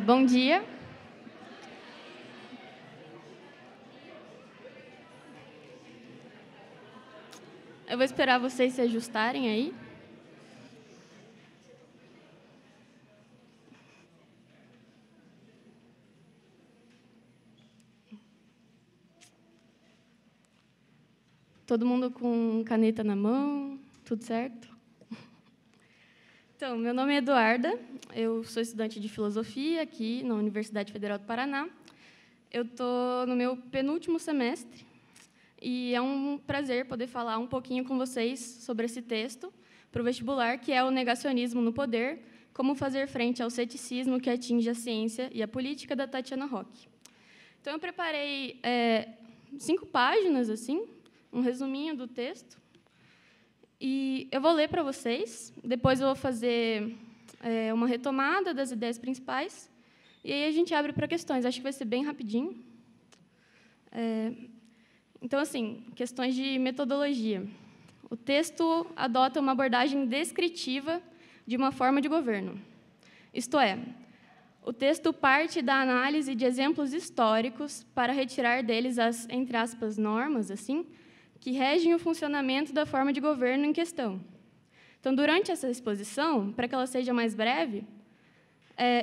Bom dia. Eu vou esperar vocês se ajustarem aí. Todo mundo com caneta na mão, tudo certo? Então, meu nome é Eduarda, eu sou estudante de filosofia aqui na Universidade Federal do Paraná. Eu estou no meu penúltimo semestre e é um prazer poder falar um pouquinho com vocês sobre esse texto para o vestibular, que é O Negacionismo no Poder, como fazer frente ao ceticismo que atinge a ciência e a política, da Tatiana Roque. Então, eu preparei 5 páginas, assim, um resuminho do texto, e eu vou ler para vocês, depois eu vou fazer uma retomada das ideias principais, e aí a gente abre para questões. Acho que vai ser bem rapidinho. Então, assim, questões de metodologia. O texto adota uma abordagem descritiva de uma forma de governo. Isto é, o texto parte da análise de exemplos históricos para retirar deles as, entre aspas, normas, assim, que regem o funcionamento da forma de governo em questão. Então, durante essa exposição, para que ela seja mais breve,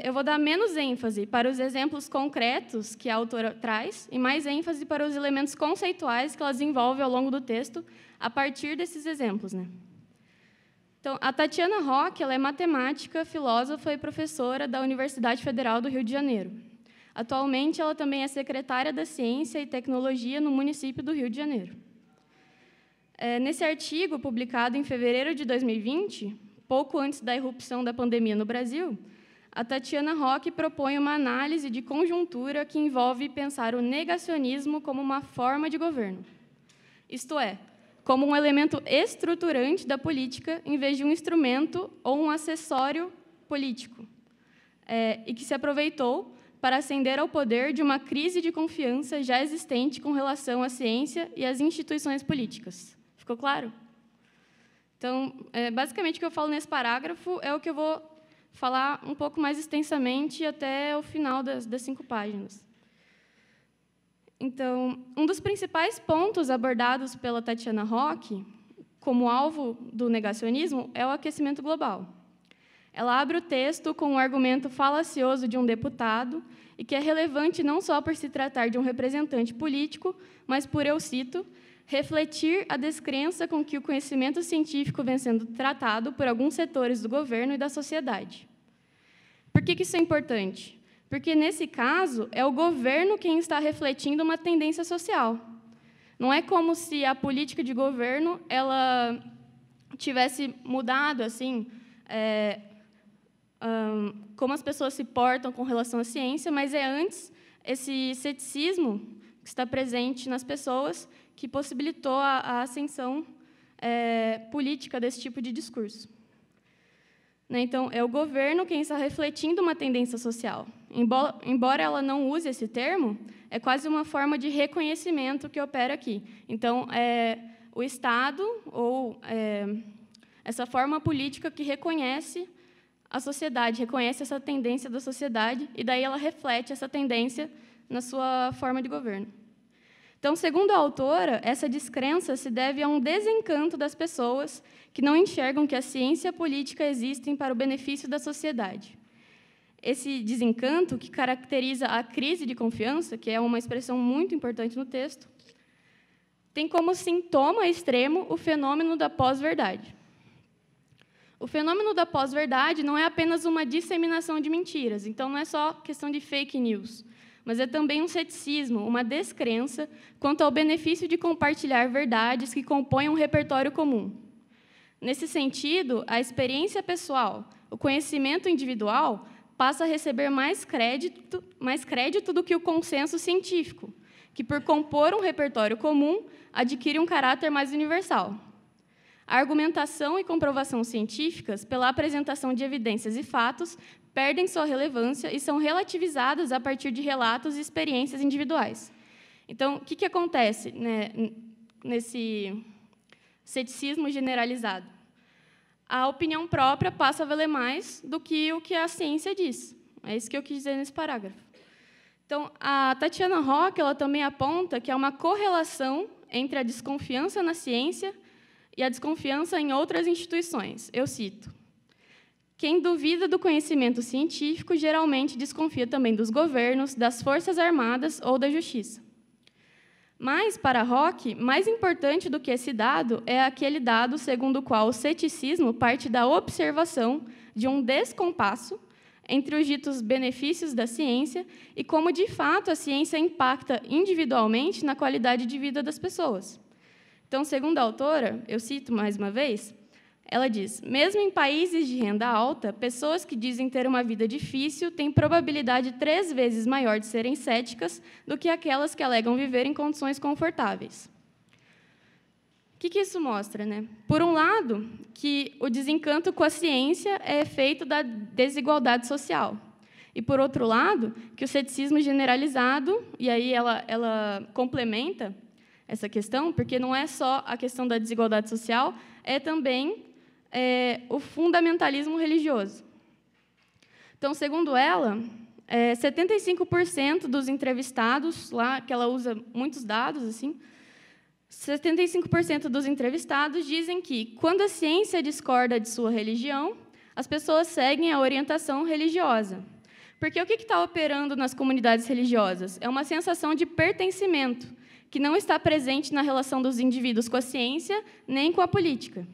eu vou dar menos ênfase para os exemplos concretos que a autora traz e mais ênfase para os elementos conceituais que ela desenvolve ao longo do texto a partir desses exemplos, né? Então, a Tatiana Roque, ela é matemática, filósofa e professora da Universidade Federal do Rio de Janeiro. Atualmente, ela também é secretária da Ciência e Tecnologia no município do Rio de Janeiro. Nesse artigo, publicado em fevereiro de 2020, pouco antes da irrupção da pandemia no Brasil, a Tatiana Roque propõe uma análise de conjuntura que envolve pensar o negacionismo como uma forma de governo. Isto é, como um elemento estruturante da política, em vez de um instrumento ou um acessório político, e que se aproveitou para ascender ao poder de uma crise de confiança já existente com relação à ciência e às instituições políticas. Ficou claro? Então, basicamente, o que eu falo nesse parágrafo é o que eu vou falar um pouco mais extensamente até o final das 5 páginas. Então, um dos principais pontos abordados pela Tatiana Roque, como alvo do negacionismo, é o aquecimento global. Ela abre o texto com um argumento falacioso de um deputado e que é relevante não só por se tratar de um representante político, mas por, eu cito, refletir a descrença com que o conhecimento científico vem sendo tratado por alguns setores do governo e da sociedade. Por que isso é importante? Porque, nesse caso, é o governo quem está refletindo uma tendência social. Não é como se a política de governo ela tivesse mudado, assim, como as pessoas se portam com relação à ciência, mas é antes esse ceticismo que está presente nas pessoas que possibilitou a ascensão política desse tipo de discurso. Então, é o governo quem está refletindo uma tendência social. Embora ela não use esse termo, é quase uma forma de reconhecimento que opera aqui. Então, o Estado, ou essa forma política que reconhece a sociedade, reconhece essa tendência da sociedade, e daí ela reflete essa tendência na sua forma de governo. Então, segundo a autora, essa descrença se deve a um desencanto das pessoas que não enxergam que a ciência e a política existem para o benefício da sociedade. Esse desencanto, que caracteriza a crise de confiança, que é uma expressão muito importante no texto, tem como sintoma extremo o fenômeno da pós-verdade. O fenômeno da pós-verdade não é apenas uma disseminação de mentiras, então não é só questão de fake news, mas é também um ceticismo, uma descrença quanto ao benefício de compartilhar verdades que compõem um repertório comum. Nesse sentido, a experiência pessoal, o conhecimento individual, passa a receber mais crédito do que o consenso científico, que, por compor um repertório comum, adquire um caráter mais universal. A argumentação e comprovação científicas, pela apresentação de evidências e fatos, perdem sua relevância e são relativizadas a partir de relatos e experiências individuais. Então, o que acontece, né, nesse ceticismo generalizado? A opinião própria passa a valer mais do que o que a ciência diz. É isso que eu quis dizer nesse parágrafo. Então, a Tatiana Rock ela também aponta que há uma correlação entre a desconfiança na ciência e a desconfiança em outras instituições. Eu cito: quem duvida do conhecimento científico geralmente desconfia também dos governos, das Forças Armadas ou da Justiça. Mas, para Rock, mais importante do que esse dado é aquele dado segundo o qual o ceticismo parte da observação de um descompasso entre os ditos benefícios da ciência e como, de fato, a ciência impacta individualmente na qualidade de vida das pessoas. Então, segundo a autora, eu cito mais uma vez, ela diz: mesmo em países de renda alta, pessoas que dizem ter uma vida difícil têm probabilidade 3 vezes maior de serem céticas do que aquelas que alegam viver em condições confortáveis. O que isso mostra, né? Por um lado, que o desencanto com a ciência é efeito da desigualdade social. E, por outro lado, que o ceticismo generalizado, e aí ela complementa essa questão, porque não é só a questão da desigualdade social, é também o fundamentalismo religioso. Então, segundo ela, 75% dos entrevistados, lá que ela usa muitos dados, assim, 75% dos entrevistados dizem que, quando a ciência discorda de sua religião, as pessoas seguem a orientação religiosa. Porque o que está operando nas comunidades religiosas? É uma sensação de pertencimento, que não está presente na relação dos indivíduos com a ciência, nem com a política.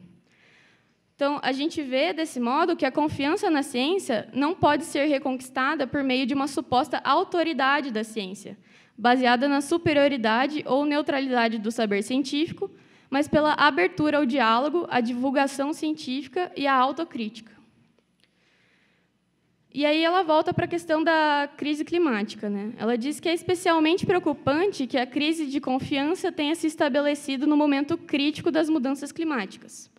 Então, a gente vê, desse modo, que a confiança na ciência não pode ser reconquistada por meio de uma suposta autoridade da ciência, baseada na superioridade ou neutralidade do saber científico, mas pela abertura ao diálogo, à divulgação científica e à autocrítica. E aí ela volta para a questão da crise climática, né? Ela diz que é especialmente preocupante que a crise de confiança tenha se estabelecido no momento crítico das mudanças climáticas.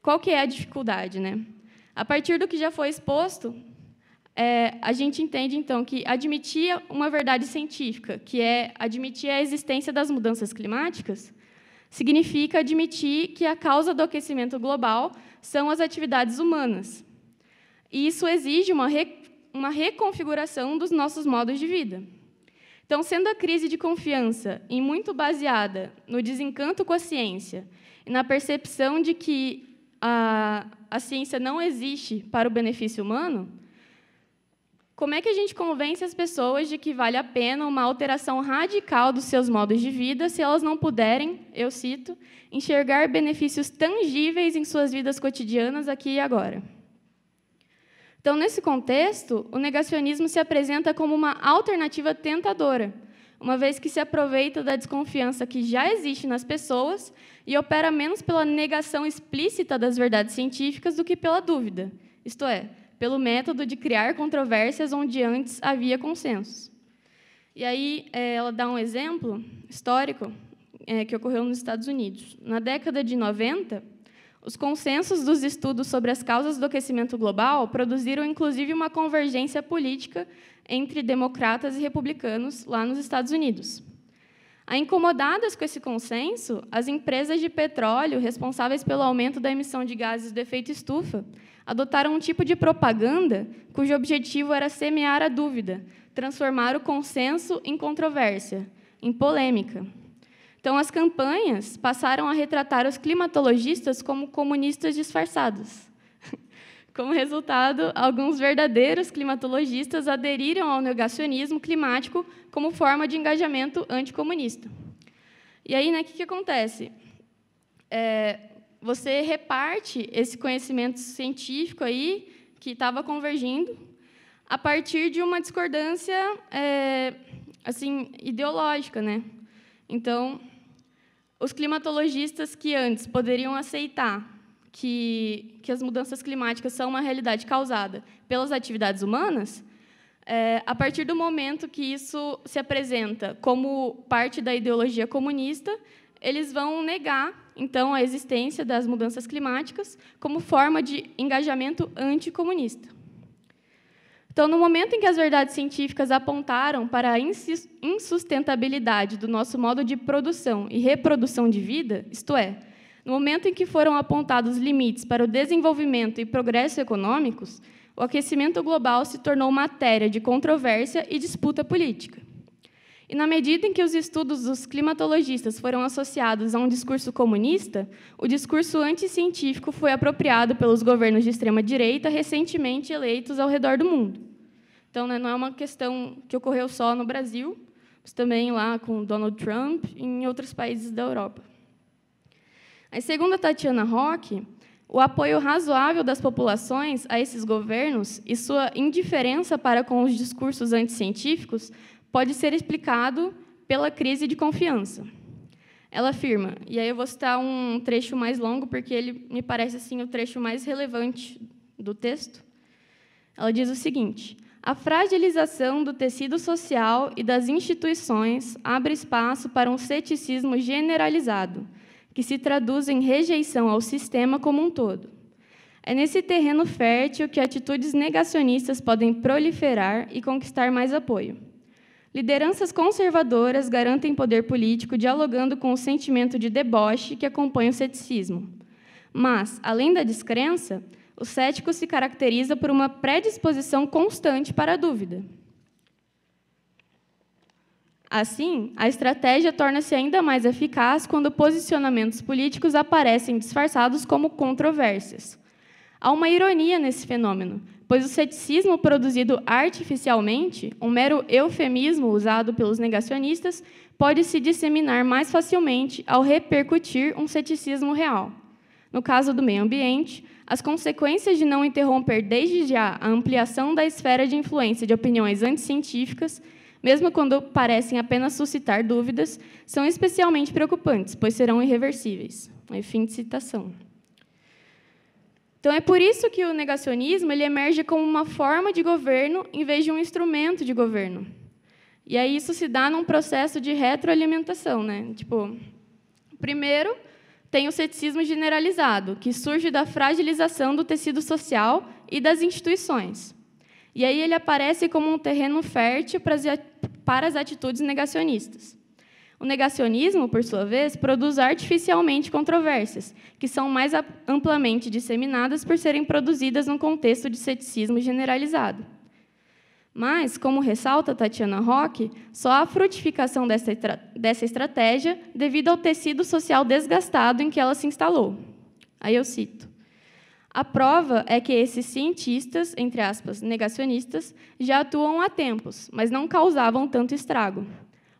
Qual que é a dificuldade, né? A partir do que já foi exposto, a gente entende, então, que admitir uma verdade científica, que é admitir a existência das mudanças climáticas, significa admitir que a causa do aquecimento global são as atividades humanas. E isso exige uma reconfiguração dos nossos modos de vida. Então, sendo a crise de confiança e muito baseada no desencanto com a ciência e na percepção de que a ciência não existe para o benefício humano, como é que a gente convence as pessoas de que vale a pena uma alteração radical dos seus modos de vida se elas não puderem, eu cito, enxergar benefícios tangíveis em suas vidas cotidianas aqui e agora? Então, nesse contexto, o negacionismo se apresenta como uma alternativa tentadora, uma vez que se aproveita da desconfiança que já existe nas pessoas e opera menos pela negação explícita das verdades científicas do que pela dúvida, isto é, pelo método de criar controvérsias onde antes havia consensos. E aí ela dá um exemplo histórico que ocorreu nos Estados Unidos. Na década de 90, os consensos dos estudos sobre as causas do aquecimento global produziram, inclusive, uma convergência política entre democratas e republicanos lá nos Estados Unidos. Incomodadas com esse consenso, as empresas de petróleo responsáveis pelo aumento da emissão de gases do efeito estufa adotaram um tipo de propaganda cujo objetivo era semear a dúvida, transformar o consenso em controvérsia, em polêmica. Então, as campanhas passaram a retratar os climatologistas como comunistas disfarçados. Como resultado, alguns verdadeiros climatologistas aderiram ao negacionismo climático como forma de engajamento anticomunista. E aí, né, o que acontece? Você reparte esse conhecimento científico aí, que estava convergindo, a partir de uma discordância assim, ideológica, né? Então, os climatologistas que antes poderiam aceitar que as mudanças climáticas são uma realidade causada pelas atividades humanas, a partir do momento que isso se apresenta como parte da ideologia comunista, eles vão negar, então, a existência das mudanças climáticas como forma de engajamento anticomunista. Então, no momento em que as verdades científicas apontaram para a insustentabilidade do nosso modo de produção e reprodução de vida, isto é, no momento em que foram apontados limites para o desenvolvimento e progresso econômicos, o aquecimento global se tornou matéria de controvérsia e disputa política. E, na medida em que os estudos dos climatologistas foram associados a um discurso comunista, o discurso anticientífico foi apropriado pelos governos de extrema-direita recentemente eleitos ao redor do mundo. Então, não é uma questão que ocorreu só no Brasil, mas também lá com Donald Trump e em outros países da Europa. Aí, segundo a Tatiana Roque, o apoio razoável das populações a esses governos e sua indiferença para com os discursos anticientíficos pode ser explicado pela crise de confiança. Ela afirma, e aí eu vou citar um trecho mais longo, porque ele me parece assim, o trecho mais relevante do texto. Ela diz o seguinte: a fragilização do tecido social e das instituições abre espaço para um ceticismo generalizado, que se traduz em rejeição ao sistema como um todo. É nesse terreno fértil que atitudes negacionistas podem proliferar e conquistar mais apoio. Lideranças conservadoras garantem poder político dialogando com o sentimento de deboche que acompanha o ceticismo. Mas, além da descrença, o cético se caracteriza por uma predisposição constante para a dúvida. Assim, a estratégia torna-se ainda mais eficaz quando posicionamentos políticos aparecem disfarçados como controvérsias. Há uma ironia nesse fenômeno, pois o ceticismo produzido artificialmente, um mero eufemismo usado pelos negacionistas, pode se disseminar mais facilmente ao repercutir um ceticismo real. No caso do meio ambiente, as consequências de não interromper desde já a ampliação da esfera de influência de opiniões anticientíficas, mesmo quando parecem apenas suscitar dúvidas, são especialmente preocupantes, pois serão irreversíveis. Fim de citação. Então, é por isso que o negacionismo ele emerge como uma forma de governo em vez de um instrumento de governo. E aí isso se dá num processo de retroalimentação, né? Tipo, primeiro, tem o ceticismo generalizado, que surge da fragilização do tecido social e das instituições. E aí ele aparece como um terreno fértil para as atitudes negacionistas. O negacionismo, por sua vez, produz artificialmente controvérsias, que são mais amplamente disseminadas por serem produzidas num contexto de ceticismo generalizado. Mas, como ressalta Tatiana Roque, só há frutificação dessa estratégia devido ao tecido social desgastado em que ela se instalou. Aí eu cito: a prova é que esses cientistas, entre aspas, negacionistas, já atuam há tempos, mas não causavam tanto estrago.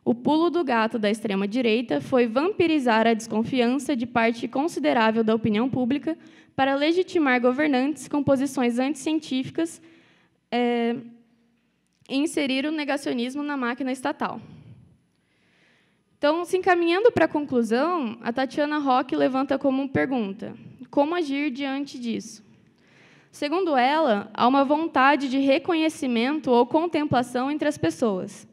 O pulo do gato da extrema-direita foi vampirizar a desconfiança de parte considerável da opinião pública para legitimar governantes com posições anticientíficas e inserir o negacionismo na máquina estatal. Então, se encaminhando para a conclusão, a Tatiana Roque levanta como pergunta: como agir diante disso? Segundo ela, há uma vontade de reconhecimento ou contemplação entre as pessoas.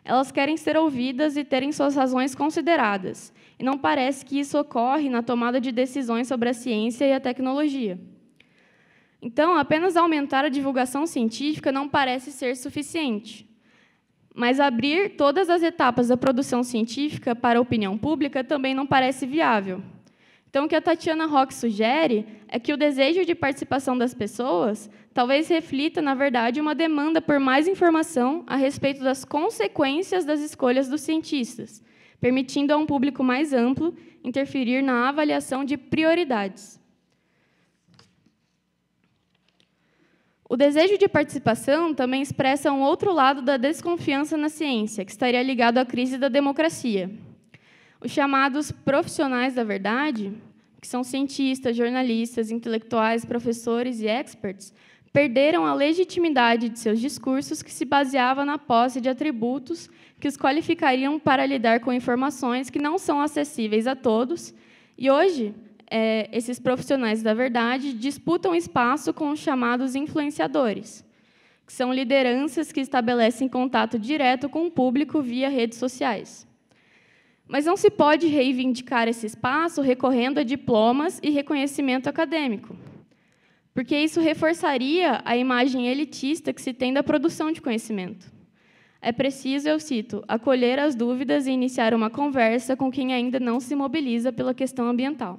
Elas querem ser ouvidas e terem suas razões consideradas, e não parece que isso ocorre na tomada de decisões sobre a ciência e a tecnologia. Então, apenas aumentar a divulgação científica não parece ser suficiente, mas abrir todas as etapas da produção científica para a opinião pública também não parece viável. Então, o que a Tatiana Roque sugere é que o desejo de participação das pessoas talvez reflita, na verdade, uma demanda por mais informação a respeito das consequências das escolhas dos cientistas, permitindo a um público mais amplo interferir na avaliação de prioridades. O desejo de participação também expressa um outro lado da desconfiança na ciência, que estaria ligado à crise da democracia. Os chamados profissionais da verdade, que são cientistas, jornalistas, intelectuais, professores e experts, perderam a legitimidade de seus discursos que se baseava na posse de atributos que os qualificariam para lidar com informações que não são acessíveis a todos. E hoje, esses profissionais da verdade disputam espaço com os chamados influenciadores, que são lideranças que estabelecem contato direto com o público via redes sociais. Mas não se pode reivindicar esse espaço recorrendo a diplomas e reconhecimento acadêmico, porque isso reforçaria a imagem elitista que se tem da produção de conhecimento. É preciso, eu cito, acolher as dúvidas e iniciar uma conversa com quem ainda não se mobiliza pela questão ambiental.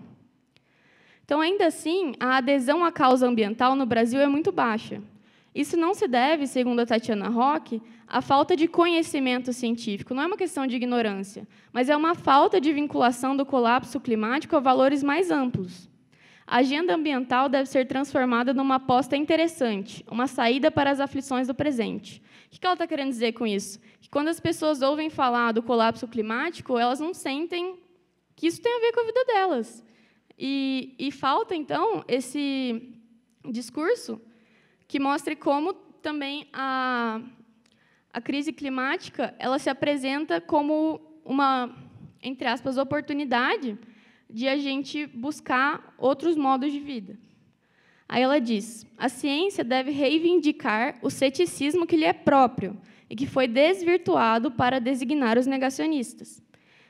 Então, ainda assim, a adesão à causa ambiental no Brasil é muito baixa. Isso não se deve, segundo a Tatiana Roque, à falta de conhecimento científico. Não é uma questão de ignorância, mas é uma falta de vinculação do colapso climático a valores mais amplos. A agenda ambiental deve ser transformada numa aposta interessante, uma saída para as aflições do presente. O que ela está querendo dizer com isso? Que quando as pessoas ouvem falar do colapso climático, elas não sentem que isso tem a ver com a vida delas. E falta, então, esse discurso que mostre como também a crise climática ela se apresenta como uma, entre aspas, oportunidade de a gente buscar outros modos de vida. Aí ela diz, a ciência deve reivindicar o ceticismo que lhe é próprio e que foi desvirtuado para designar os negacionistas.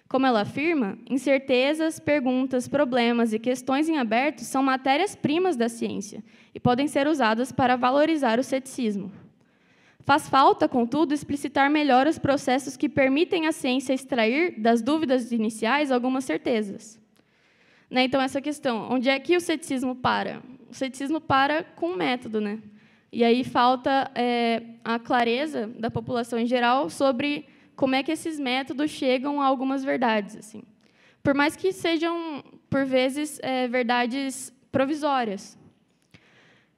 Como ela afirma, incertezas, perguntas, problemas e questões em aberto são matérias-primas da ciência e podem ser usadas para valorizar o ceticismo. Faz falta, contudo, explicitar melhor os processos que permitem à ciência extrair das dúvidas iniciais algumas certezas. Então, essa questão, onde é que o ceticismo para? O ceticismo para com o método, né? E aí falta a clareza da população em geral sobre como é que esses métodos chegam a algumas verdades, assim. Por mais que sejam, por vezes, verdades provisórias.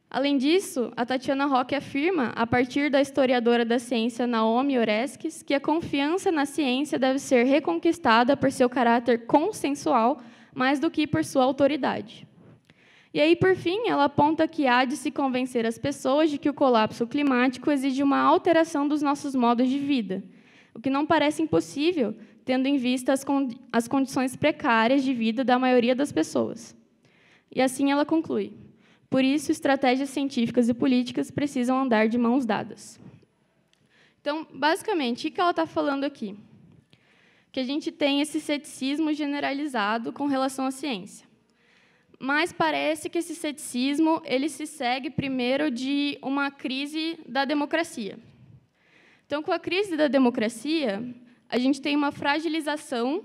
Além disso, a Tatiana Roque afirma, a partir da historiadora da ciência Naomi Oreskes, que a confiança na ciência deve ser reconquistada por seu caráter consensual, mais do que por sua autoridade. E aí, por fim, ela aponta que há de se convencer as pessoas de que o colapso climático exige uma alteração dos nossos modos de vida, o que não parece impossível, tendo em vista as condições precárias de vida da maioria das pessoas. E assim ela conclui, por isso, estratégias científicas e políticas precisam andar de mãos dadas. Então, basicamente, o que ela está falando aqui? Que a gente tem esse ceticismo generalizado com relação à ciência. Mas parece que esse ceticismo ele se segue primeiro de uma crise da democracia. Então, com a crise da democracia, a gente tem uma fragilização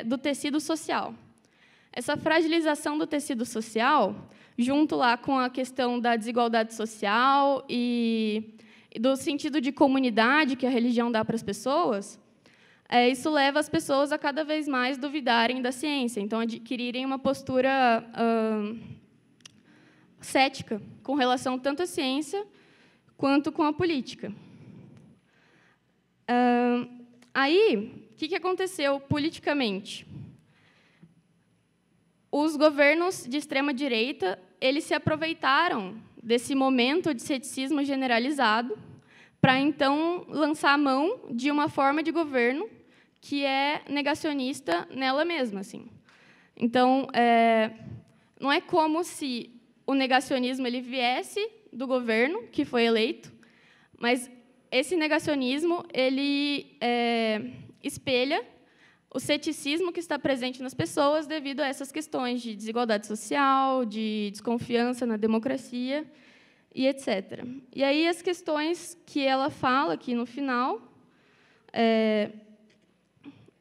do tecido social. Essa fragilização do tecido social, junto lá com a questão da desigualdade social e do sentido de comunidade que a religião dá para as pessoas, isso leva as pessoas a cada vez mais duvidarem da ciência, então adquirirem uma postura cética com relação tanto à ciência quanto com a política. Aí, o que aconteceu politicamente? Os governos de extrema-direita eles se aproveitaram desse momento de ceticismo generalizado para, então, lançar a mão de uma forma de governo que é negacionista nela mesma. Assim. Então, não é como se o negacionismo ele viesse do governo que foi eleito, mas esse negacionismo ele espelha o ceticismo que está presente nas pessoas devido a essas questões de desigualdade social, de desconfiança na democracia e etc. E aí as questões que ela fala aqui no final,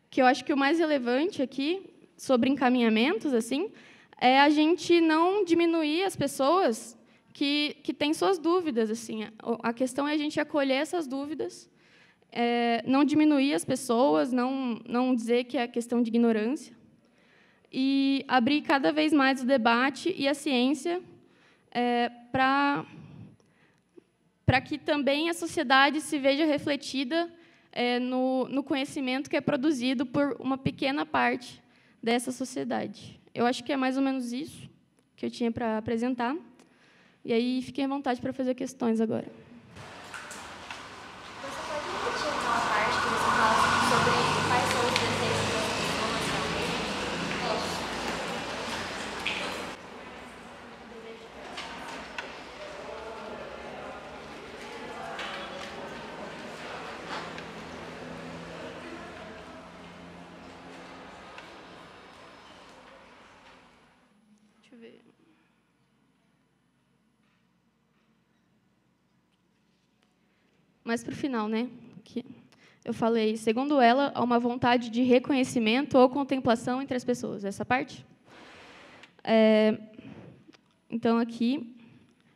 que eu acho que o mais relevante aqui, sobre encaminhamentos, assim, é a gente não diminuir as pessoas que têm suas dúvidas. Assim. A questão é a gente acolher essas dúvidas, não diminuir as pessoas, não dizer que é questão de ignorância, e abrir cada vez mais o debate e a ciência para que também a sociedade se veja refletida no conhecimento que é produzido por uma pequena parte dessa sociedade. Eu acho que é mais ou menos isso que eu tinha para apresentar. E aí, fiquem à vontade para fazer questões agora. Deixa eu ver. Mais para o final, né? Que eu falei, segundo ela, há uma vontade de reconhecimento ou contemplação entre as pessoas. Essa parte? Então, aqui,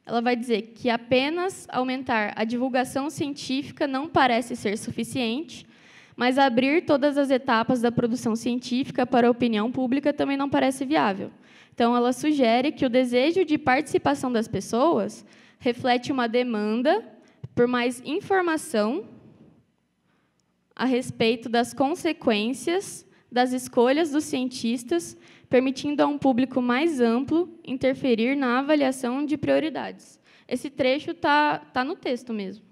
ela vai dizer que apenas aumentar a divulgação científica não parece ser suficiente, mas abrir todas as etapas da produção científica para a opinião pública também não parece viável. Então, ela sugere que o desejo de participação das pessoas reflete uma demanda por mais informação a respeito das consequências das escolhas dos cientistas, permitindo a um público mais amplo interferir na avaliação de prioridades. Esse trecho tá no texto mesmo.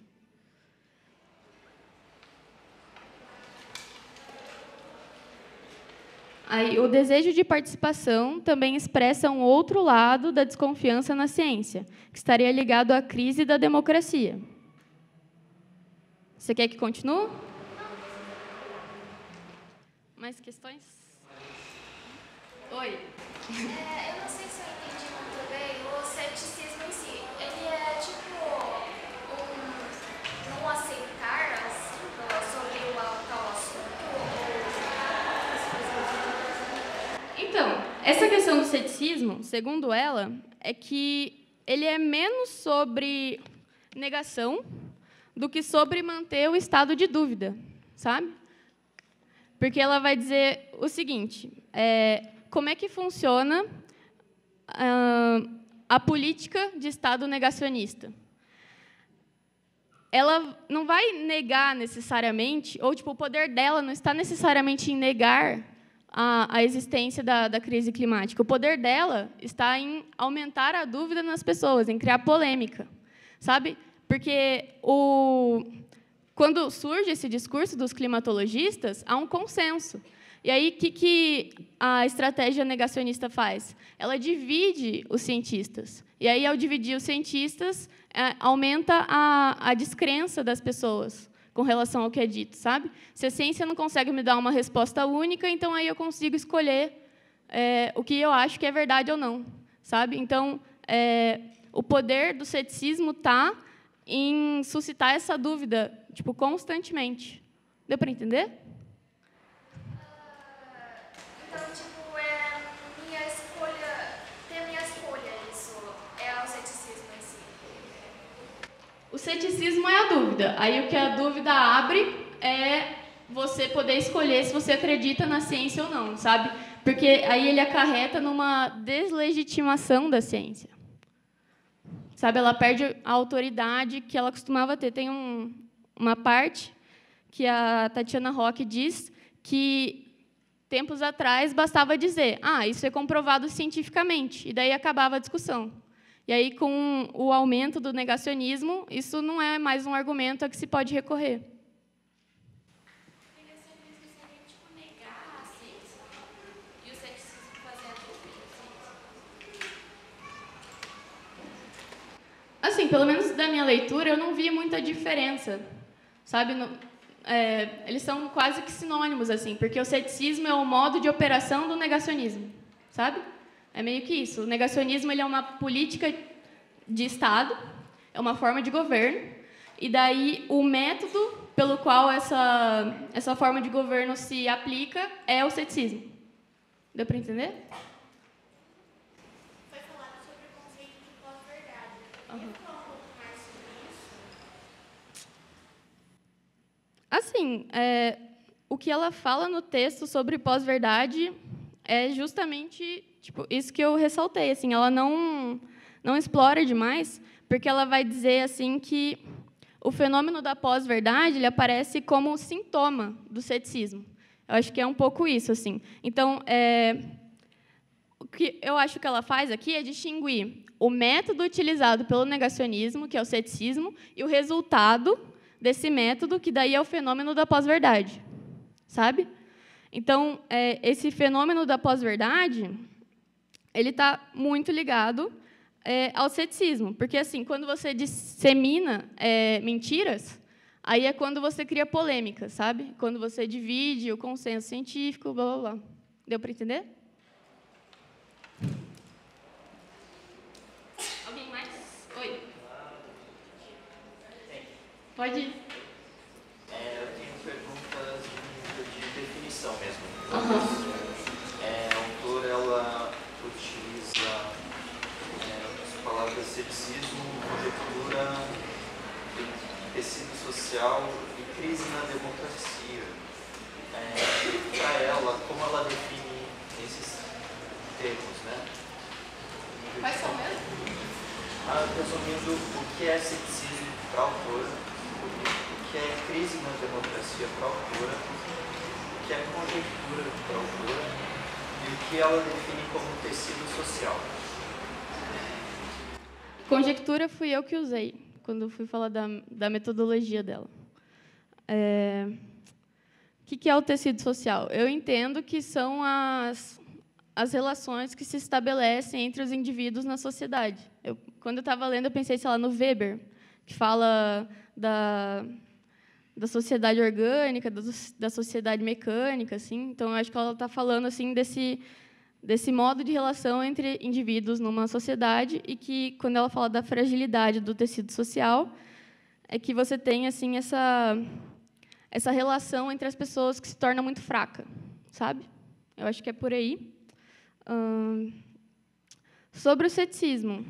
Aí, o desejo de participação também expressa um outro lado da desconfiança na ciência, que estaria ligado à crise da democracia. Você quer que continue? Mais questões? Oi. Eu não sei se eu entendi muito bem o ceticismo em si. Ele é tipo não aceitar assim, sobre o tal assunto? Então, essa questão do ceticismo, segundo ela, é que ele é menos sobre negação do que sobre manter o estado de dúvida, sabe? Porque ela vai dizer o seguinte, como é que funciona a política de Estado negacionista? Ela não vai negar necessariamente, ou tipo, o poder dela não está necessariamente em negar a existência da crise climática. O poder dela está em aumentar a dúvida nas pessoas, em criar polêmica, sabe? Porque quando surge esse discurso dos climatologistas, há um consenso. E aí, o que a estratégia negacionista faz? Ela divide os cientistas. E aí, ao dividir os cientistas, aumenta a descrença das pessoas com relação ao que é dito, sabe? Se a ciência não consegue me dar uma resposta única, então aí eu consigo escolher o que eu acho que é verdade ou não, sabe? Então, o poder do ceticismo está em suscitar essa dúvida, tipo, constantemente. Deu para entender? Então, tipo, minha escolha, ter a minha escolha, isso é o ceticismo em si. O ceticismo é a dúvida. Aí o que a dúvida abre é você poder escolher se você acredita na ciência ou não, sabe? Porque aí ele acarreta numa deslegitimação da ciência. Sabe, ela perde a autoridade que ela costumava ter. Tem uma parte que a Tatiana Roque diz que, tempos atrás, bastava dizer isso é comprovado cientificamente, e daí acabava a discussão. E aí, com o aumento do negacionismo, isso não é mais um argumento a que se pode recorrer. Negacionismo seria, tipo, negar a ciência, e o ceticismo fazer a dúvida. Assim, pelo menos da minha leitura, eu não vi muita diferença, sabe? Eles são quase que sinônimos, assim, porque o ceticismo é o modo de operação do negacionismo, sabe? É meio que isso. O negacionismo ele é uma política de Estado, é uma forma de governo, e daí o método pelo qual essa forma de governo se aplica é o ceticismo. Deu para entender? Foi falado sobre o conceito de pós-verdade. Queria falar um pouco mais sobre isso? Assim, o que ela fala no texto sobre pós-verdade é justamente tipo, isso que eu ressaltei. Assim, ela não explora demais, porque ela vai dizer assim que o fenômeno da pós-verdade ele aparece como sintoma do ceticismo. Eu acho que é um pouco isso. Assim. Então, o que eu acho que ela faz aqui é distinguir o método utilizado pelo negacionismo, que é o ceticismo, e o resultado desse método, que daí é o fenômeno da pós-verdade. Sabe? Então, esse fenômeno da pós-verdade ele está muito ligado ao ceticismo. Porque, assim, quando você dissemina mentiras, aí é quando você cria polêmica, sabe? Quando você divide o consenso científico, blá, blá, blá. Deu para entender? Alguém mais? Oi. Pode ir. Eu tenho perguntas de definição mesmo. A autora ela utiliza as palavras de ceticismo, conjectura, tecido social e crise na democracia. Para ela, como ela define esses termos, né? Quais são mesmo? Resumindo, o que é ceticismo para a autora, o que é crise na democracia para a autora, o que é conjectura para a autora e o que ela define como tecido social. Conjectura fui eu que usei, quando fui falar da metodologia dela. O que é o tecido social? Eu entendo que são as relações que se estabelecem entre os indivíduos na sociedade. Quando eu estava lendo, eu pensei, sei lá, no Weber, que fala da sociedade orgânica, da sociedade mecânica, assim. Então, eu acho que ela está falando assim desse modo de relação entre indivíduos numa sociedade e que, quando ela fala da fragilidade do tecido social, é que você tem assim essa relação entre as pessoas que se torna muito fraca, sabe? Eu acho que é por aí. Sobre o ceticismo,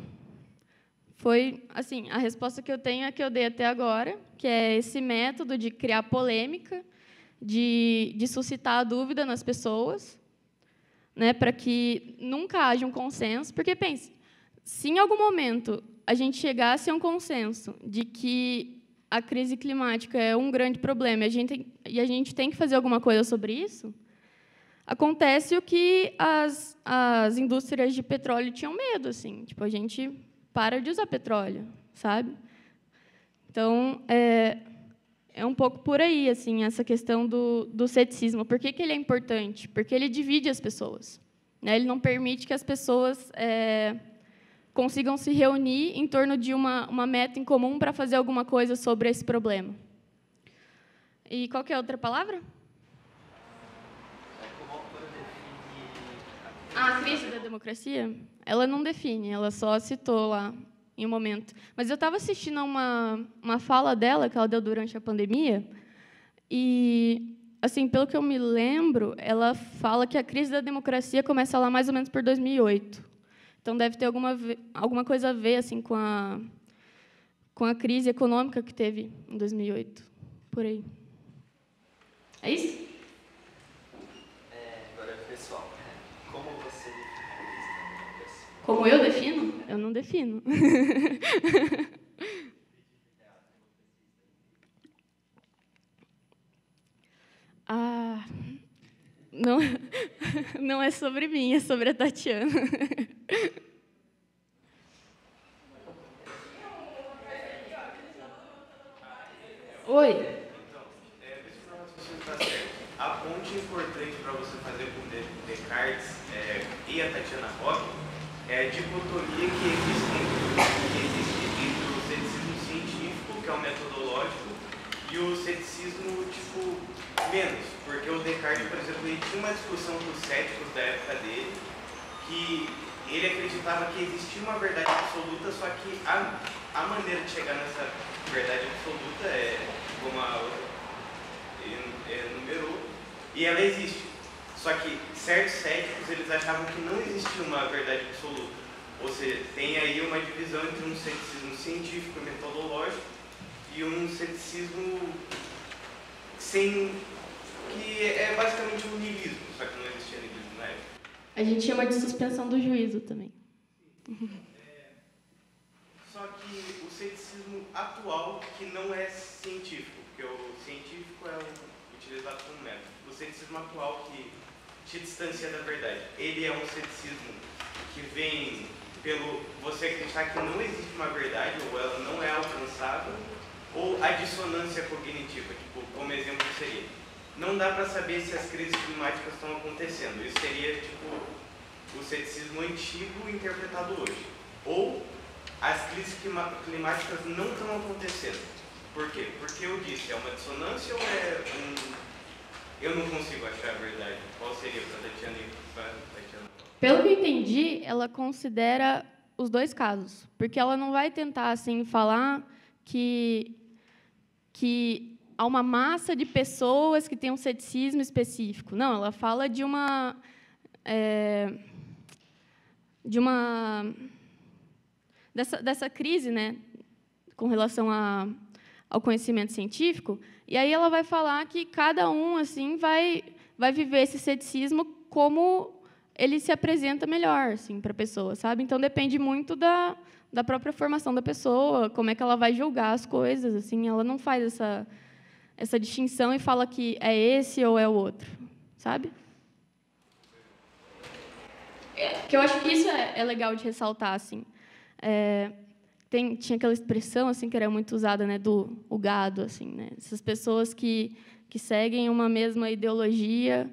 foi assim, a resposta que eu tenho é a que eu dei até agora, que é esse método de criar polêmica, de suscitar a dúvida nas pessoas, né, para que nunca haja um consenso, porque pense, se em algum momento a gente chegasse a um consenso de que a crise climática é um grande problema e a gente tem que fazer alguma coisa sobre isso, acontece o que as indústrias de petróleo tinham medo, assim, tipo, a gente para de usar petróleo, sabe? Então, é um pouco por aí, assim, essa questão do ceticismo. Por que ele é importante? Porque ele divide as pessoas, né? Ele não permite que as pessoas consigam se reunir em torno de uma meta em comum para fazer alguma coisa sobre esse problema. E qual que é a outra palavra? Como a autora define A crise da democracia? Ela não define, ela só citou lá em um momento. Mas eu estava assistindo a uma fala dela que ela deu durante a pandemia e, assim, pelo que eu me lembro, ela fala que a crise da democracia começa lá mais ou menos por 2008. Então deve ter alguma coisa a ver assim com a crise econômica que teve em 2008, por aí. É isso? Agora, pessoal, como você define a crise na democracia? Como eu defino? Eu não defino. Não, não é sobre mim, é sobre a Tatiana. Oi. Então, esse raciocínio está certo. A ponte importante para você fazer com Descartes e a Tatiana Rock é a dicotomia que existe entre o ceticismo científico, que é o metodológico, e o ceticismo, tipo, menos. Porque o Descartes, por exemplo, ele tinha uma discussão com os céticos da época dele, que ele acreditava que existia uma verdade absoluta, só que a maneira de chegar nessa verdade absoluta como a outra numerou, e ela existe. Só que certos céticos, eles achavam que não existia uma verdade absoluta. Ou seja, tem aí uma divisão entre um ceticismo científico e metodológico e um ceticismo que é basicamente um niilismo, só que não existia niilismo na época. A gente chama de suspensão do juízo também. Só que o ceticismo atual, que não é científico, porque o científico é utilizado como método. O ceticismo atual, que te distancia da verdade, ele é um ceticismo que vem pelo você acreditar que não existe uma verdade, ou ela não é alcançável, ou a dissonância cognitiva, tipo, como exemplo seria, não dá para saber se as crises climáticas estão acontecendo. Isso seria, tipo, o ceticismo antigo interpretado hoje. Ou as crises climáticas não estão acontecendo. Por quê? Porque eu disse, é uma dissonância ou eu não consigo achar a verdade? Qual seria para a Tatiana e para a Tatiana? Pelo que eu entendi, ela considera os dois casos, porque ela não vai tentar assim falar que há uma massa de pessoas que têm um ceticismo específico. Não, ela fala de uma dessa crise, né, com relação ao conhecimento científico, e aí ela vai falar que cada um assim vai viver esse ceticismo como ele se apresenta melhor assim, para a pessoa, sabe? Então, depende muito da própria formação da pessoa, como é que ela vai julgar as coisas. Assim, ela não faz essa distinção e fala que é esse ou é o outro, sabe? Que eu acho que isso é legal de ressaltar. Assim. Tinha aquela expressão assim, que era muito usada, né, do o gado. Assim, né? Essas pessoas que seguem uma mesma ideologia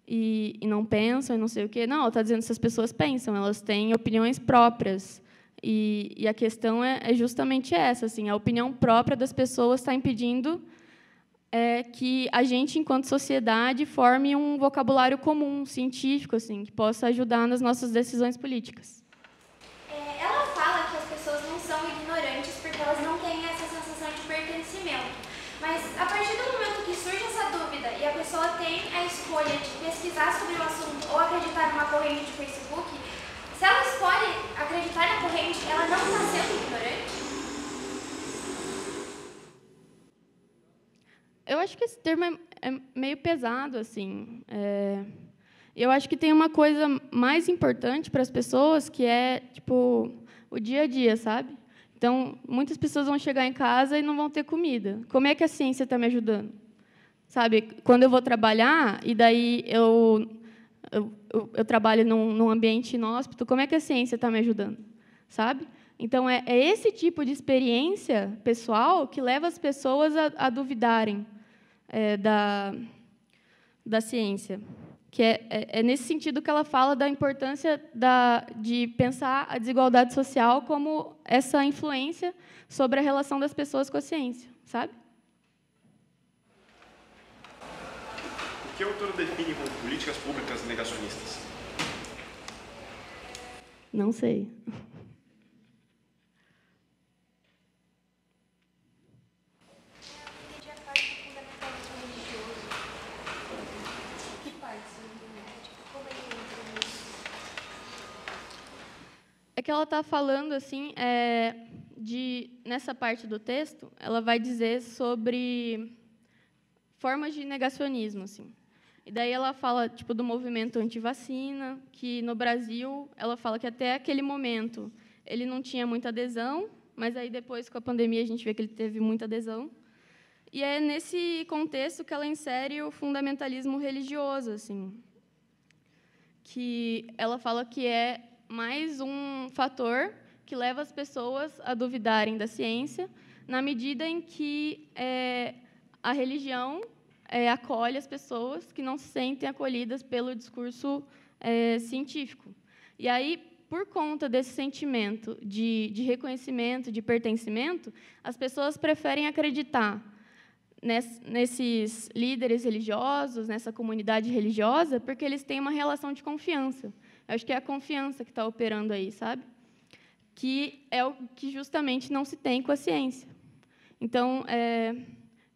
e não pensam e não sei o quê. Não, ela está dizendo que essas pessoas pensam, elas têm opiniões próprias. E a questão é justamente essa. Assim, a opinião própria das pessoas está impedindo que a gente, enquanto sociedade, forme um vocabulário comum, científico, assim, que possa ajudar nas nossas decisões políticas. Ela fala que as pessoas não são ignorantes porque elas não têm essa sensação de pertencimento. Mas, a partir do momento que surge essa dúvida e a pessoa tem a escolha de pesquisar sobre o assunto ou acreditar numa corrente de Facebook, se ela escolhe acreditar na corrente, ela não está sendo ignorante? Eu acho que esse termo é meio pesado. Assim. Eu acho que tem uma coisa mais importante para as pessoas, que é tipo, o dia a dia, sabe? Então, muitas pessoas vão chegar em casa e não vão ter comida. Como é que a ciência está me ajudando? Sabe? Quando eu vou trabalhar, e daí eu trabalho num ambiente inóspito, como é que a ciência está me ajudando? Sabe? Então, é esse tipo de experiência pessoal que leva as pessoas a duvidarem da ciência. Que é nesse sentido que ela fala da importância de pensar a desigualdade social como essa influência sobre a relação das pessoas com a ciência, sabe? O que a autora define como políticas públicas negacionistas? Não sei. É que ela está falando assim, nessa parte do texto, ela vai dizer sobre formas de negacionismo, assim. E daí ela fala tipo do movimento antivacina, que no Brasil ela fala que até aquele momento ele não tinha muita adesão, mas aí depois com a pandemia a gente vê que ele teve muita adesão. E é nesse contexto que ela insere o fundamentalismo religioso, assim, que ela fala que é mais um fator que leva as pessoas a duvidarem da ciência, na medida em que a religião acolhe as pessoas que não se sentem acolhidas pelo discurso científico. E aí, por conta desse sentimento de reconhecimento, de pertencimento, as pessoas preferem acreditar nesses líderes religiosos, nessa comunidade religiosa, porque eles têm uma relação de confiança. Eu acho que é a confiança que está operando aí, sabe? Que é o que justamente não se tem com a ciência. Então,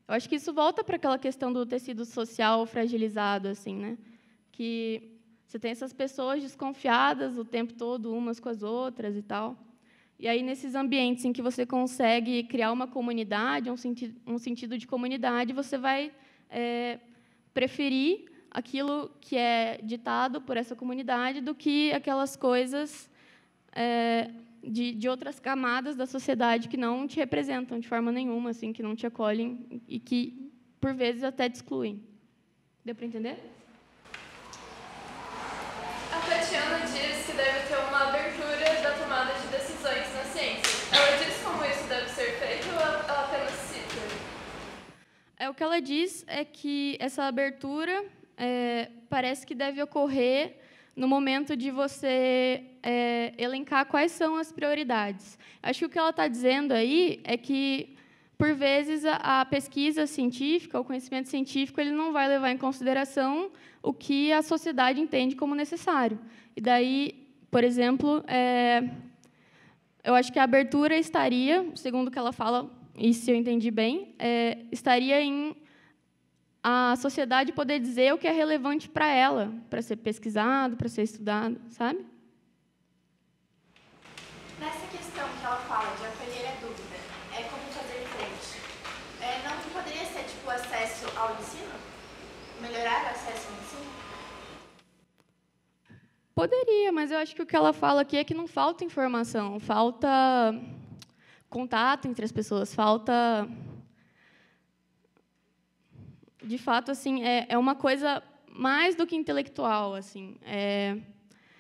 eu acho que isso volta para aquela questão do tecido social fragilizado, assim, né? Que você tem essas pessoas desconfiadas o tempo todo, umas com as outras e tal. E aí, nesses ambientes em que você consegue criar uma comunidade, um sentido de comunidade, você vai preferir aquilo que é ditado por essa comunidade do que aquelas coisas de outras camadas da sociedade que não te representam de forma nenhuma, assim, que não te acolhem e que, por vezes, até te excluem. Deu para entender? A Tatiana diz que deve ter uma abertura da tomada de decisões na ciência. Ela diz como isso deve ser feito ou ela apenas cita? O que ela diz é que essa abertura parece que deve ocorrer no momento de você elencar quais são as prioridades. Acho que o que ela está dizendo aí é que, por vezes, a pesquisa científica, o conhecimento científico, ele não vai levar em consideração o que a sociedade entende como necessário. E daí, por exemplo, eu acho que a abertura estaria, segundo o que ela fala, e se eu entendi bem, estaria em a sociedade poder dizer o que é relevante para ela, para ser pesquisado, para ser estudado, sabe? Nessa questão Poderia, mas eu acho que o que ela fala aqui é que não falta informação, falta contato entre as pessoas, falta... De fato, assim, é uma coisa mais do que intelectual, assim,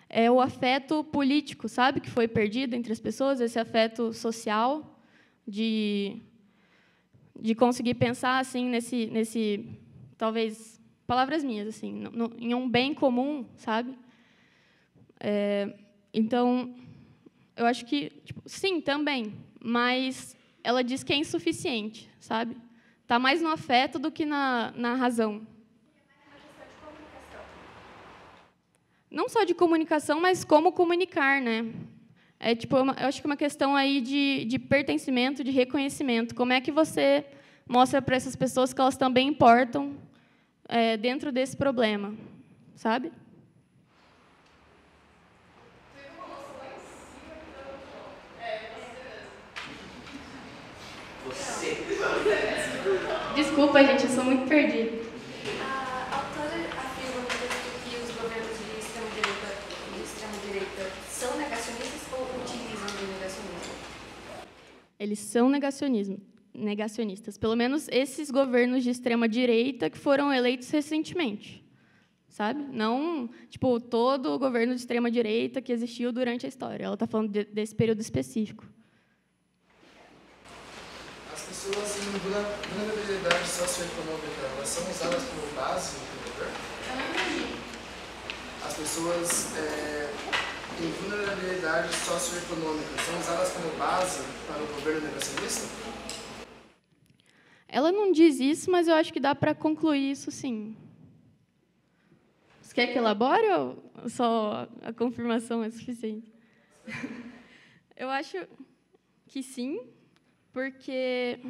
é o afeto político, sabe, que foi perdido entre as pessoas, esse afeto social de conseguir pensar assim nesse talvez palavras minhas assim, em um bem comum, sabe? Então, eu acho que tipo, sim, também, mas ela diz que é insuficiente, sabe? Está mais no afeto do que na razão. Não só de comunicação, mas como comunicar, né? Tipo, eu acho que é uma questão aí de pertencimento, de reconhecimento. Como é que você mostra para essas pessoas que elas também importam dentro desse problema, sabe? Desculpa, gente, eu sou muito perdida. A autora afirma que os governos de extrema-direita são negacionistas ou utilizam o negacionismo? Eles são negacionistas. Pelo menos esses governos de extrema-direita que foram eleitos recentemente, sabe? Não, tipo, todo o governo de extrema-direita que existiu durante a história. Ela está falando desse período específico. As pessoas em vulnerabilidade socioeconômica, elas são usadas como base no governo? As pessoas em vulnerabilidade socioeconômica são usadas como base para o governo negacionista? Ela não diz isso, mas eu acho que dá para concluir isso, sim. Você quer que elabore ou só a confirmação é suficiente? Eu acho que sim, porque,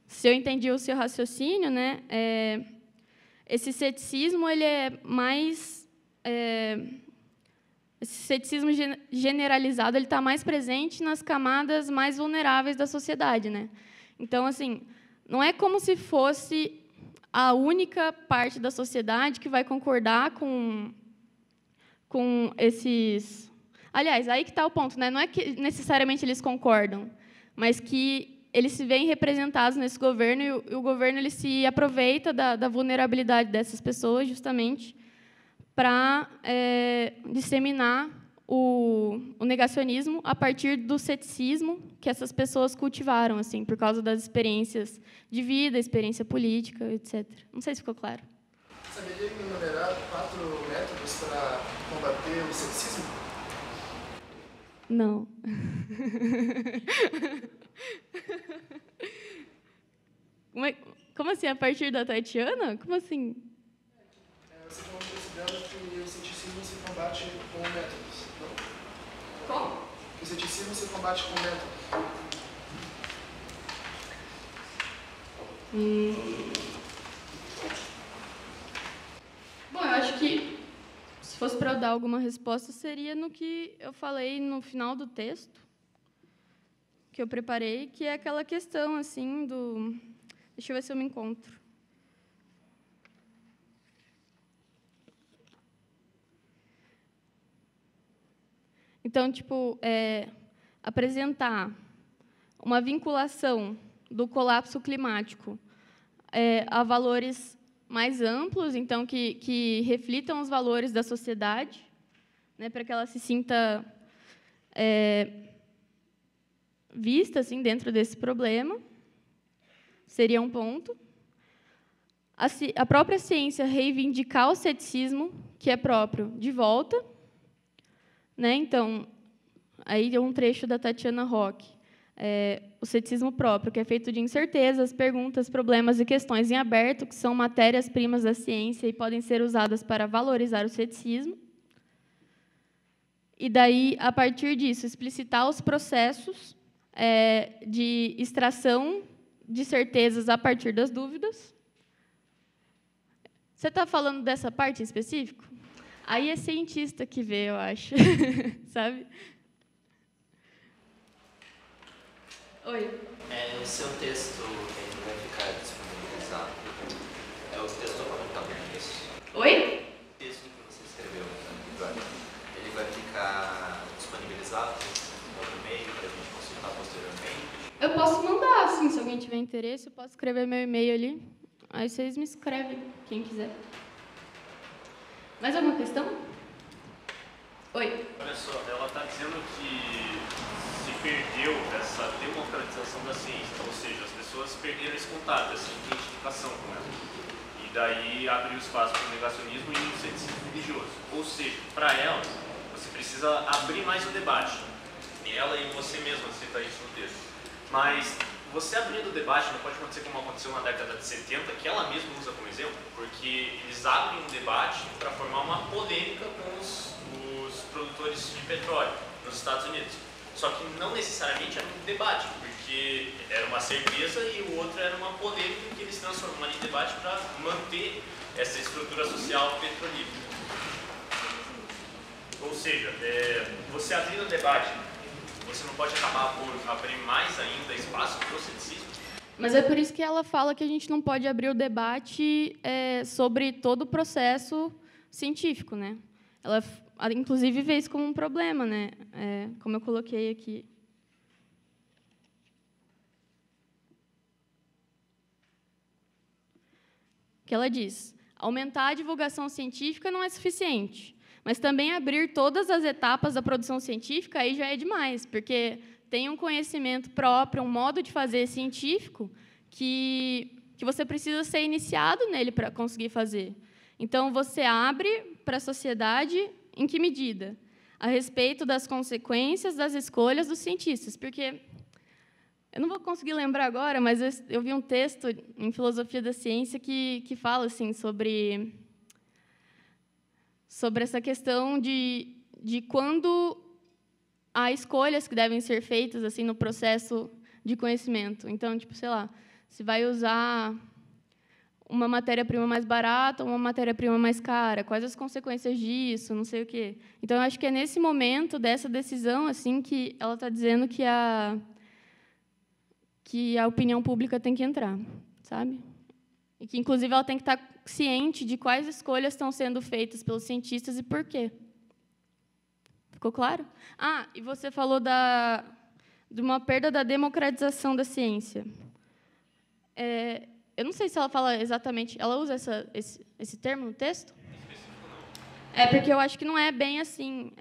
se eu entendi o seu raciocínio, né, esse ceticismo ele é mais... esse ceticismo generalizado ele está mais presente nas camadas mais vulneráveis da sociedade, né? Então, assim, não é como se fosse a única parte da sociedade que vai concordar com esses... Aliás, aí que está o ponto, né? Não é que necessariamente eles concordam, mas que eles se veem representados nesse governo e o governo ele se aproveita da vulnerabilidade dessas pessoas justamente para disseminar o negacionismo a partir do ceticismo que essas pessoas cultivaram, assim, por causa das experiências de vida, experiência política, etc. Não sei se ficou claro. Saberia me enumerar 4 métodos para combater o ceticismo? Não. Como assim? A partir da Tatiana? Como assim? Você está considerando que o ceticismo se combate com métodos, não? Como? Que o ceticismo se combate com métodos. Bom, eu acho que, se fosse para eu dar alguma resposta, seria no que eu falei no final do texto, que eu preparei, que é aquela questão, assim, do... Deixa eu ver se eu me encontro. Então, tipo, apresentar uma vinculação do colapso climático a valores mais amplos, então, que reflitam os valores da sociedade, né, para que ela se sinta vista assim, dentro desse problema, seria um ponto. A própria ciência reivindicar o ceticismo, que é próprio, de volta. Né? Então, aí é um trecho da Tatiana Roque. O ceticismo próprio, que é feito de incertezas, perguntas, problemas e questões em aberto, que são matérias-primas da ciência e podem ser usadas para valorizar o ceticismo. E daí, a partir disso, explicitar os processos de extração de certezas a partir das dúvidas. Você está falando dessa parte em específico? Aí é cientista que vê, eu acho. Sabe? Oi. O seu texto ele vai ficar disponibilizado. É o texto documental, não é isso? Oi? O texto que você escreveu, né? posso mandar, assim, se alguém tiver interesse, eu posso escrever meu e-mail ali. Aí vocês me escrevem, quem quiser. Mais alguma questão? Oi. Olha só, ela está dizendo que se perdeu essa democratização da ciência, ou seja, as pessoas perderam esse contato, essa identificação com ela. E daí abriu espaço para o negacionismo e o ceticismo religioso. Ou seja, para ela, você precisa abrir mais o debate. E ela e você mesma cita isso no texto. Mas você abrindo o debate não pode acontecer como aconteceu na década de 70, que ela mesma usa como exemplo, porque eles abrem um debate para formar uma polêmica com os produtores de petróleo nos Estados Unidos. Só que não necessariamente era um debate, porque era uma certeza e o outro era uma polêmica que eles transformaram em debate para manter essa estrutura social petrolífera. Ou seja, você abrindo o debate, você não pode acabar por abrir mais ainda espaço para o ceticismo? Mas é por isso que ela fala que a gente não pode abrir o debate sobre todo o processo científico, né? Ela, inclusive, vê isso como um problema, né? Como eu coloquei aqui. Que ela diz: aumentar a divulgação científica não é suficiente, mas também abrir todas as etapas da produção científica aí já é demais, porque tem um conhecimento próprio, um modo de fazer científico que você precisa ser iniciado nele para conseguir fazer. Então, você abre para a sociedade em que medida? A respeito das consequências das escolhas dos cientistas, porque eu não vou conseguir lembrar agora, mas eu vi um texto em Filosofia da Ciência que fala assim, sobre essa questão de quando há escolhas que devem ser feitas assim no processo de conhecimento. Então, tipo, sei lá, se vai usar uma matéria-prima mais barata ou uma matéria-prima mais cara, quais as consequências disso, não sei o quê. Então, eu acho que é nesse momento dessa decisão assim que ela está dizendo que a opinião pública tem que entrar, sabe? E que, inclusive, ela tem que estar ciente de quais escolhas estão sendo feitas pelos cientistas e por quê. Ficou claro? Ah, e você falou de uma perda da democratização da ciência. Eu não sei se ela fala exatamente... Ela usa esse termo no texto? Porque eu acho que não é bem assim.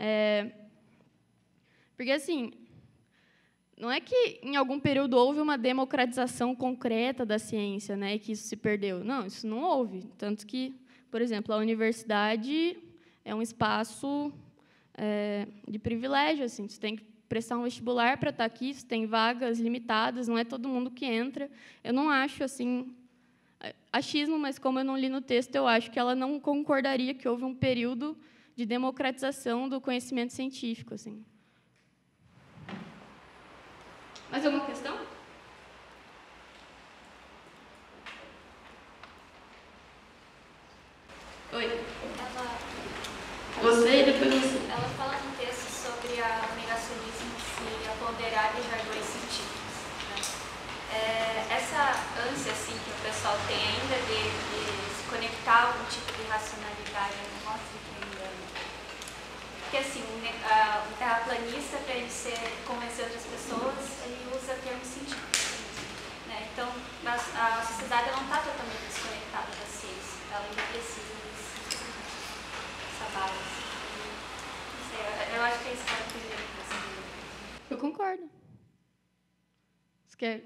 Porque, assim, não é que, em algum período, houve uma democratização concreta da ciência, né, e que isso se perdeu. Não, isso não houve. Tanto que, por exemplo, a universidade é um espaço de privilégio. Assim, você tem que prestar um vestibular para estar aqui, você tem vagas limitadas, não é todo mundo que entra. Eu não acho, assim, achismo, mas como eu não li no texto, eu acho que ela não concordaria que houve um período de democratização do conhecimento científico. Assim. Mais alguma questão? Oi. Você e depois você. Ela fala no texto sobre o negacionismo se apoderar de jargões científicos. Né? Essa ânsia assim, que o pessoal tem ainda de se conectar a algum tipo de racionalidade, não mostra que ainda. Porque, assim, o terraplanista, para ele convencer outras pessoas, ele usa termos científicos. Né? Então, a sociedade não está totalmente desconectada da ciência. Ela ainda precisa dessa base. Eu acho que é isso que ela entender. Eu concordo. Você quer?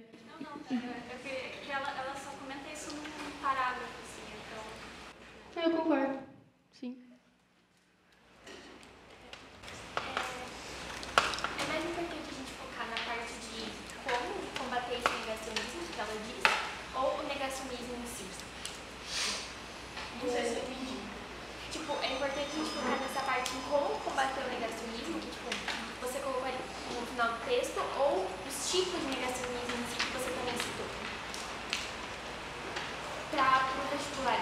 Não. Que ela só comenta isso num parágrafo, assim, então... Eu concordo, sim. É mais importante a gente focar na parte de como combater esse negacionismo, que ela diz, ou o negacionismo em si? Não sei se eu entendi. Tipo, é importante a gente focar nessa parte em como combater o negacionismo, que, tipo, você colocou ali no final do texto, ou os tipos de negacionismo em si que você também citou. Para o vestibular.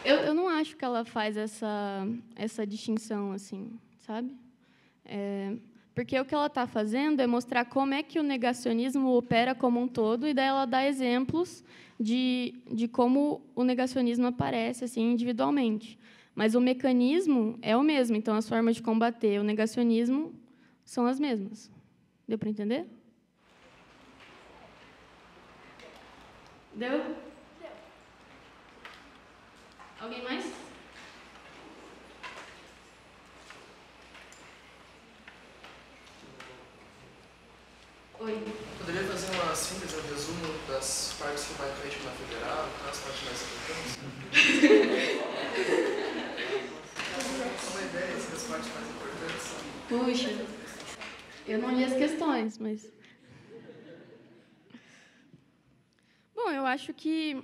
Eu não acho que ela faz essa distinção, assim, sabe? Porque o que ela está fazendo é mostrar como é que o negacionismo opera como um todo, e daí ela dá exemplos de como o negacionismo aparece assim, individualmente. Mas o mecanismo é o mesmo, então as formas de combater o negacionismo são as mesmas. Deu para entender? Deu? Deu. Alguém mais? Oi. Poderia fazer uma síntese, um resumo das partes que vai em frente na federal, as partes mais importantes? Uma ideia das partes mais importantes. Puxa, eu não li as questões, mas... Bom, eu acho que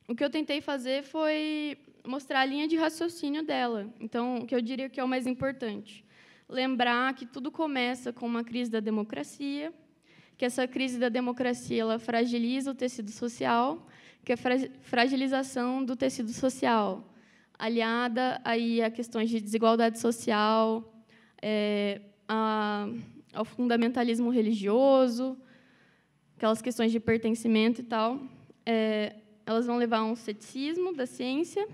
o que eu tentei fazer foi mostrar a linha de raciocínio dela. Então, o que eu diria que é o mais importante. Lembrar que tudo começa com uma crise da democracia, que essa crise da democracia ela fragiliza o tecido social, que a fragilização do tecido social, aliada aí a questões de desigualdade social, ao fundamentalismo religioso, aquelas questões de pertencimento e tal, elas vão levar a um ceticismo da ciência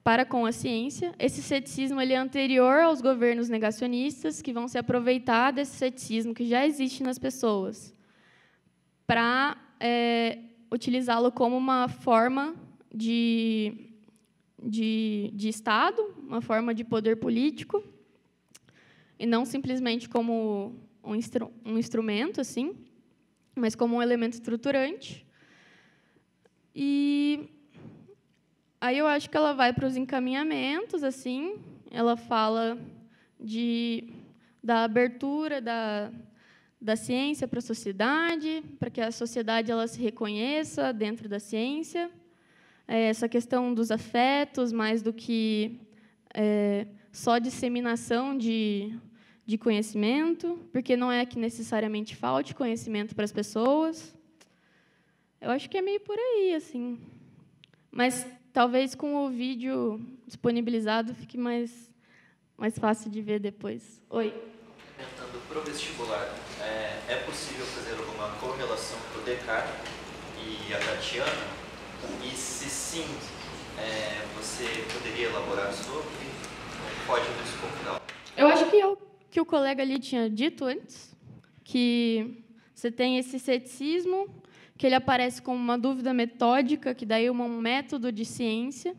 para com a ciência. Esse ceticismo ele é anterior aos governos negacionistas, que vão se aproveitar desse ceticismo que já existe nas pessoas para utilizá-lo como uma forma de Estado, uma forma de poder político, e não simplesmente como um instrumento, assim, mas como um elemento estruturante. E aí eu acho que ela vai para os encaminhamentos, assim, ela fala da abertura da ciência para a sociedade, para que a sociedade ela se reconheça dentro da ciência, essa questão dos afetos, mais do que só disseminação de conhecimento, porque não é que necessariamente falte conhecimento para as pessoas. Eu acho que é meio por aí, assim. Mas talvez com o vídeo disponibilizado fique mais fácil de ver depois. Oi. Perguntando para o vestibular, é possível fazer alguma correlação com o Descartes e a Tatiana? E se sim, você poderia elaborar sobre o código discordial? Eu acho que é o que o colega ali tinha dito antes, que você tem esse ceticismo, que ele aparece como uma dúvida metódica, que daí é um método de ciência,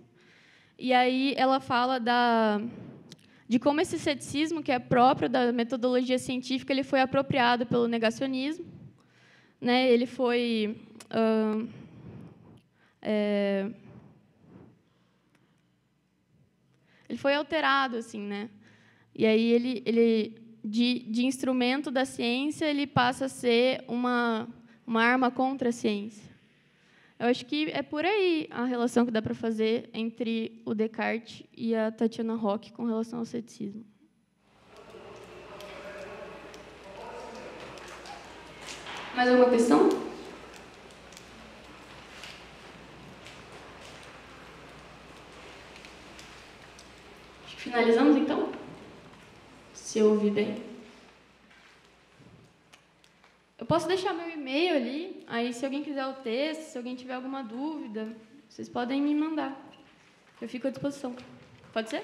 e aí ela fala de como esse ceticismo, que é próprio da metodologia científica, ele foi apropriado pelo negacionismo, né? Ele foi alterado, assim, né? E aí ele de instrumento da ciência ele passa a ser uma arma contra a ciência. Eu acho que é por aí a relação que dá para fazer entre o Descartes e a Tatiana Rock com relação ao ceticismo. Mais alguma questão? Acho que finalizamos, então? Se eu ouvi bem. Eu posso deixar meu e-mail ali, aí se alguém quiser o texto, se alguém tiver alguma dúvida, vocês podem me mandar. Eu fico à disposição. Pode ser?